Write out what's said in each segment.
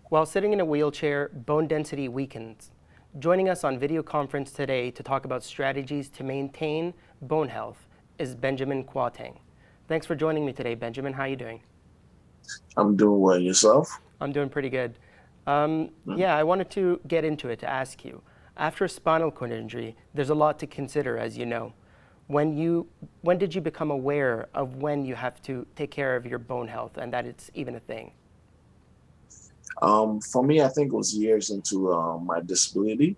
While sitting in a wheelchair, bone density weakens. Joining us on video conference today to talk about strategies to maintain bone health is Benjamin Kwarteng. Thanks for joining me today, Benjamin. How are you doing? I'm doing well. Yourself? I'm doing pretty good. I wanted to get into it to ask you. After a spinal cord injury, there's a lot to consider, as you know. When did you become aware of when you have to take care of your bone health and that it's even a thing? For me, I think it was years into my disability.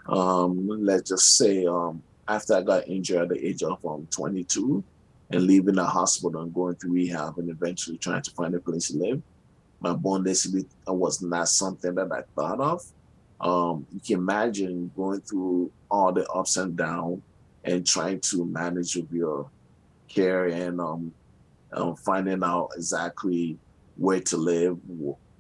Let's just say after I got injured at the age of 22 and leaving the hospital and going through rehab and eventually trying to find a place to live, my bone density was not something that I thought of. You can imagine going through all the ups and downs and trying to manage with your care and finding out exactly where to live,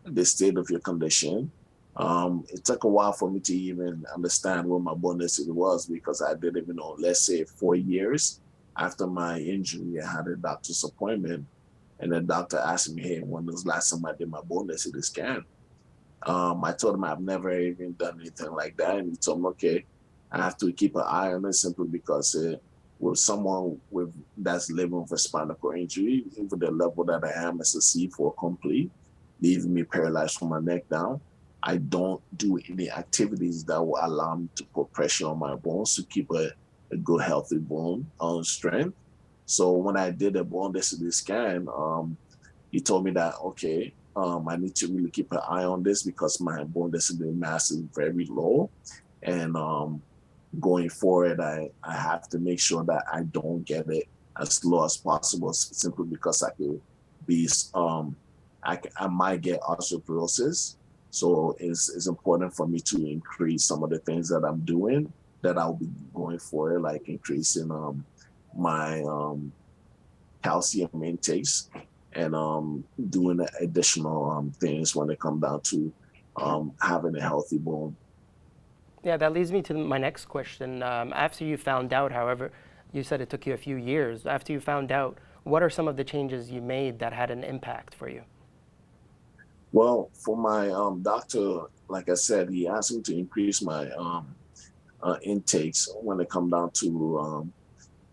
the state of your condition. It took a while for me to even understand what my bone density was because I didn't even know, let's say 4 years after my injury, I had a doctor's appointment and the doctor asked me, hey, when was the last time I did my bone density scan? I told him I've never even done anything like that. And he told me, okay, I have to keep an eye on it simply because with someone that's living with a spinal cord injury, even the level that I am as a C4 complete, leaving me paralyzed from my neck down, I don't do any activities that will allow me to put pressure on my bones to keep a good, healthy bone strength. So when I did a bone density scan, he told me that, okay, I need to really keep an eye on this because my bone density mass is very low. And going forward, I have to make sure that I don't get it as low as possible simply because I could be, I might get osteoporosis. So it's important for me to increase some of the things that I'm doing that I'll be going for, like increasing my calcium intakes and doing additional things when it comes down to having a healthy bone. Yeah, that leads me to my next question. After you found out, however, you said it took you a few years. After you found out, what are some of the changes you made that had an impact for you? Well, for my doctor, like I said, he asked me to increase my intakes when it come down to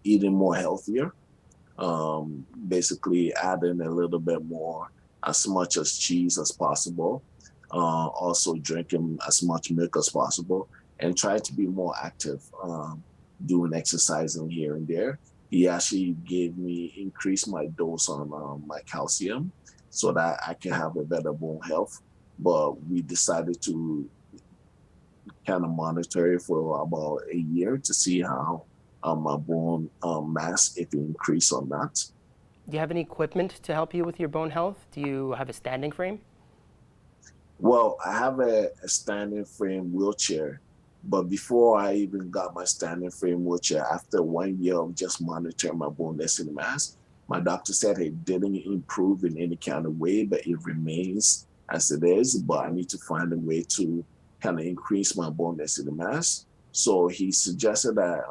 eating more healthier. Basically, adding a little bit more, as much as cheese as possible. Also, drinking as much milk as possible, and try to be more active, doing exercising here and there. He actually gave me increased my dose on my calcium so that I can have a better bone health. But we decided to kind of monitor it for about a year to see how my bone mass if it increased or not. Do you have any equipment to help you with your bone health? Do you have a standing frame? Well, I have a standing frame wheelchair, but before I even got my standing frame wheelchair, after 1 year of just monitoring my bone density mass, my doctor said it didn't improve in any kind of way, but it remains as it is. But I need to find a way to kind of increase my bone density mass. So he suggested that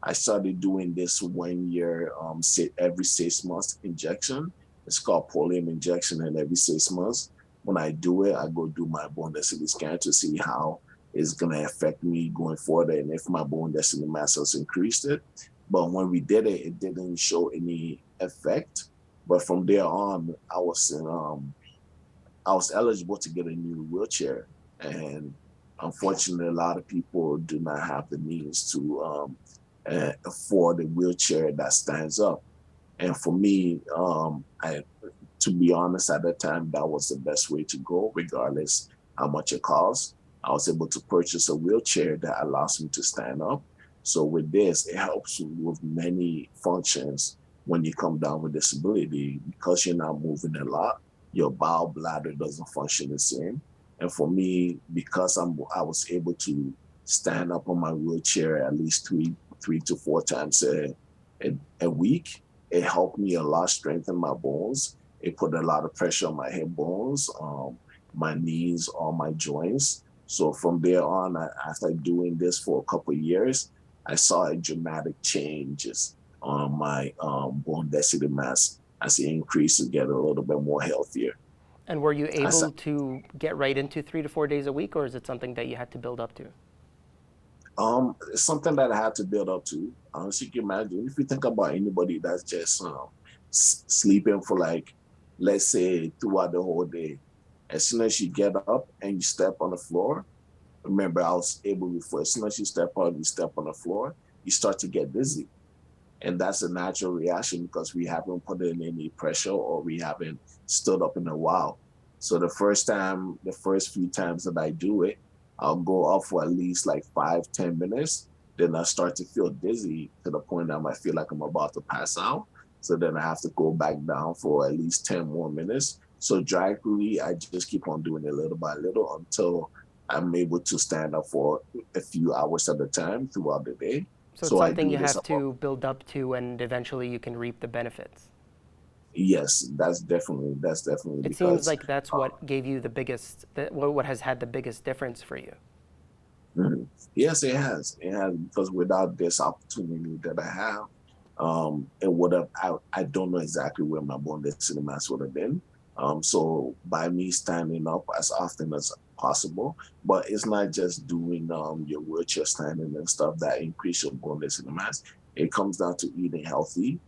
I started doing this 1 year, every 6 months injection. It's called polio injection, and every 6 months when I do it, I go do my bone density scan to see how it's gonna affect me going forward and if my bone density mass has increased it. But when we did it, it didn't show any effect. But from there on, I was eligible to get a new wheelchair, and unfortunately, a lot of people do not have the means to afford a wheelchair that stands up. And for me, to be honest, at that time, that was the best way to go, regardless how much it costs. I was able to purchase a wheelchair that allows me to stand up. So with this, it helps you with many functions when you come down with disability because you're not moving a lot. Your bowel bladder doesn't function the same. And for me, because I was able to stand up on my wheelchair at least three to four times a week, it helped me a lot strengthen my bones. It put a lot of pressure on my hip bones, my knees, all my joints. So from there on, after doing this for a couple of years, I saw a dramatic changes on my bone density mass as it increased to get a little bit more healthier. And were you I said, able to get right into 3 to 4 days a week, or is it something that you had to build up to? it's something that I had to build up to. So you can imagine if you think about anybody that's just sleeping for like, let's say, throughout the whole day. As soon as you get up and you step on the floor, remember I was able before. As soon as you step on the floor, you start to get dizzy. And that's a natural reaction because we haven't put in any pressure or we haven't stood up in a while. So the first few times that I do it, I'll go up for at least like 5, 10 minutes. Then I start to feel dizzy to the point that I might feel like I'm about to pass out. So then I have to go back down for at least 10 more minutes. So gradually, I just keep on doing it little by little until I'm able to stand up for a few hours at a time throughout the day. So it's So I something do you this have about. to build up to, and eventually you can reap the benefits. Yes, that's definitely It seems because like that's what gave you the biggest, what has had the biggest difference for you. mhm. Yes, it has. It has because without this opportunity that I have, it would have. I don't know exactly where my Bundesliga match would have been. So by me standing up as often as possible, but it's not just doing your wheelchair standing and stuff that increase your Bundesliga mass. It comes down to eating healthy,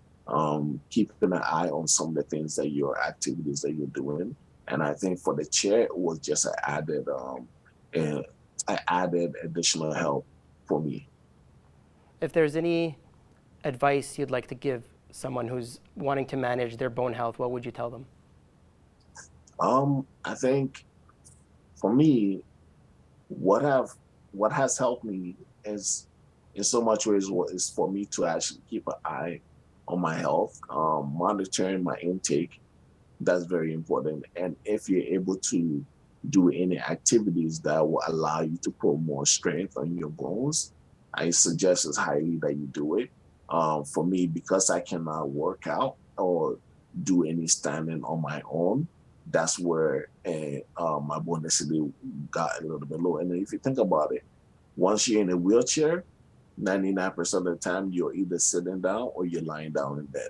keeping an eye on some of the things that your activities that you're doing. And I think for the chair, it was just an added uh, I added additional help for me. If there's any advice you'd like to give someone who's wanting to manage their bone health, what would you tell them? I think for me, what have what has helped me is in so much ways what is for me to actually keep an eye on my health, monitoring my intake. That's very important. And if you're able to do any activities that will allow you to put more strength on your bones, I suggest it's highly that you do it. For me, because I cannot work out or do any standing on my own, that's where my bone density got a little bit low. And if you think about it, once you're in a wheelchair, 99% of the time you're either sitting down or you're lying down in bed.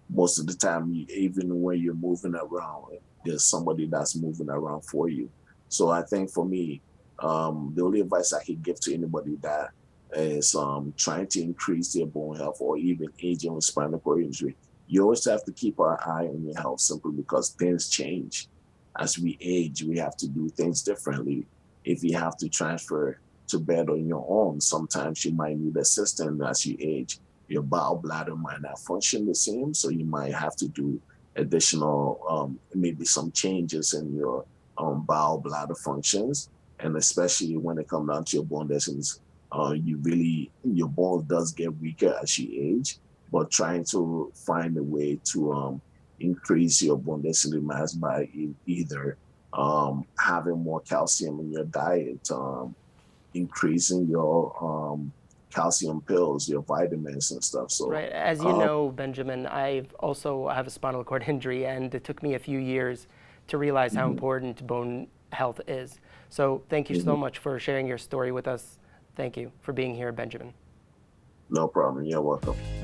Most of the time, even when you're moving around, there's somebody that's moving around for you. So I think for me, the only advice I can give to anybody that is trying to increase their bone health or even aging with spinal cord injury, you always have to keep an eye on your health simply because things change. As we age, we have to do things differently. If you have to transfer to bed on your own, sometimes you might need assistance as you age. Your bowel bladder might not function the same, so you might have to do additional, maybe some changes in your bowel bladder functions. And especially when it comes down to your bone density, your bone does get weaker as you age, but trying to find a way to increase your bone density mass by either having more calcium in your diet, increasing your calcium pills, your vitamins and stuff. So, Right. As you um, know, Benjamin, I have a spinal cord injury, and it took me a few years to realize how mhm, important bone health is. So thank you so mhm, much for sharing your story with us. Thank you for being here, Benjamin. no problem. You're welcome.